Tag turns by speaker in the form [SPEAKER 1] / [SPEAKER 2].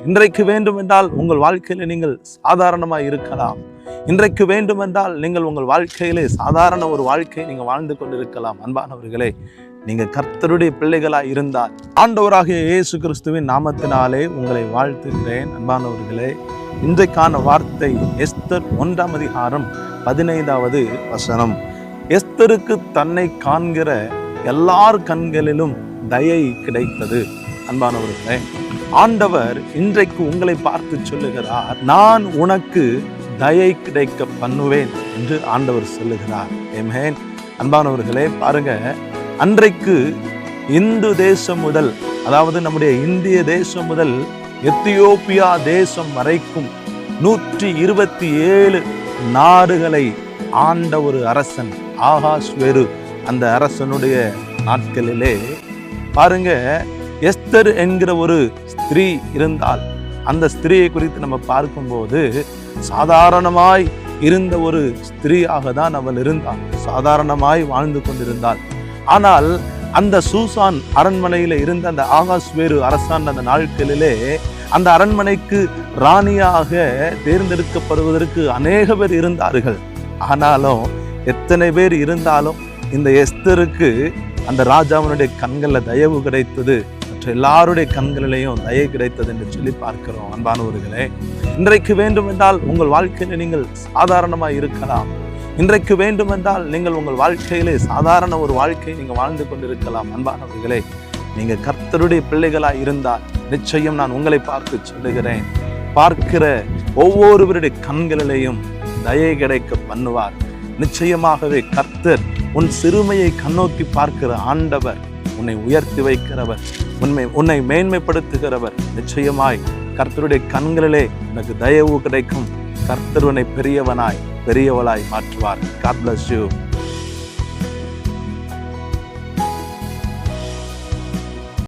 [SPEAKER 1] இன்றைக்கு வேண்டுமென்றால் உங்கள் வாழ்க்கையில நீங்கள் சாதாரணமாக இருக்கலாம். இன்றைக்கு வேண்டுமென்றால் நீங்கள் உங்கள் வாழ்க்கையிலே சாதாரண ஒரு வாழ்க்கையை நீங்கள் வாழ்ந்து கொண்டிருக்கலாம். அன்பானவர்களே, நீங்கள் கர்த்தருடைய பிள்ளைகளாய் இருந்தால் ஆண்டவராகிய இயேசு கிறிஸ்துவின் நாமத்தினாலே உங்களை வாழ்த்துகிறேன். அன்பானவர்களே, இன்றைக்கான வார்த்தை எஸ்தர் 1ஆம் அதிகாரம் 15வது வசனம். எஸ்தருக்கு தன்னை காண்கிற எல்லார் கண்களிலும் தயை கிடைத்தது. அன்பானவர்களே, ஆண்டவர் இன்றைக்கு உங்களை பார்த்து சொல்லுகிறார், நான் உனக்கு தயை கிடைக்க பண்ணுவேன் என்று ஆண்டவர் சொல்லுகிறார். ஆமென். அன்பானவர்களே, பாருங்க, அன்றைக்கு இந்து தேசம் முதல், அதாவது நம்முடைய இந்திய தேசம் முதல் எத்தியோப்பியா தேசம் வரைக்கும் 127 நாடுகளை ஆண்ட ஒரு அரசன் ஆகாஸ்வேரு. அந்த அரசனுடைய நாட்களிலே பாருங்க, எஸ்தர் என்கிற ஒரு ஸ்திரீ இருந்தால், அந்த ஸ்திரீயை குறித்து நம்ம பார்க்கும்போது சாதாரணமாய் இருந்த ஒரு ஸ்திரீயாக தான் அவள் இருந்தாள். சாதாரணமாய் வாழ்ந்து கொண்டிருந்தாள். ஆனால் அந்த சூசான் அரண்மனையில இருந்த அந்த ஆகாஸ்வேரு அரசாண்ட அந்த நாட்களிலே அந்த அரண்மனைக்கு ராணியாக தேர்ந்தெடுக்கப்படுவதற்கு அநேக பேர் இருந்தார்கள். ஆனாலும் எத்தனை பேர் இருந்தாலும் இந்த எஸ்தருக்கு அந்த ராஜாவினுடைய கண்களில் தயவு கிடைத்தது, மற்ற எல்லாருடைய கண்களிலேயும் தயை கிடைத்தது என்று சொல்லி பார்க்கிறோம். அன்பானவர்களே, இன்றைக்கு வேண்டுமென்றால் உங்கள் வாழ்க்கையில நீங்கள் சாதாரணமாக இருக்கலாம். இன்றைக்கு வேண்டுமென்றால் நீங்கள் உங்கள் வாழ்க்கையிலே சாதாரண ஒரு வாழ்க்கையை நீங்கள் வாழ்ந்து கொண்டிருக்கலாம். அன்பானவர்களே, நீங்கள் கர்த்தருடைய பிள்ளைகளாய் இருந்தால் நிச்சயம் நான் உங்களை பார்த்து சொல்லுகிறேன், பார்க்கிற ஒவ்வொருவருடைய கண்களிலேயும் தயை கிடைக்க பண்ணுவார். நிச்சயமாகவே கர்த்தர் உன் சிறுமையை கண்ணோக்கி பார்க்கிற ஆண்டவர், உன்னை உயர்த்தி வைக்கிறவர், உன்னை மேன்மைப்படுத்துகிறவர். நிச்சயமாய் கர்த்தருடைய கண்களிலே உனக்கு தயவு கிடைக்கும். கர்த்தர் உன்னை பெரியவனாய் பெரியவளாய் மாற்றுவார். God bless you.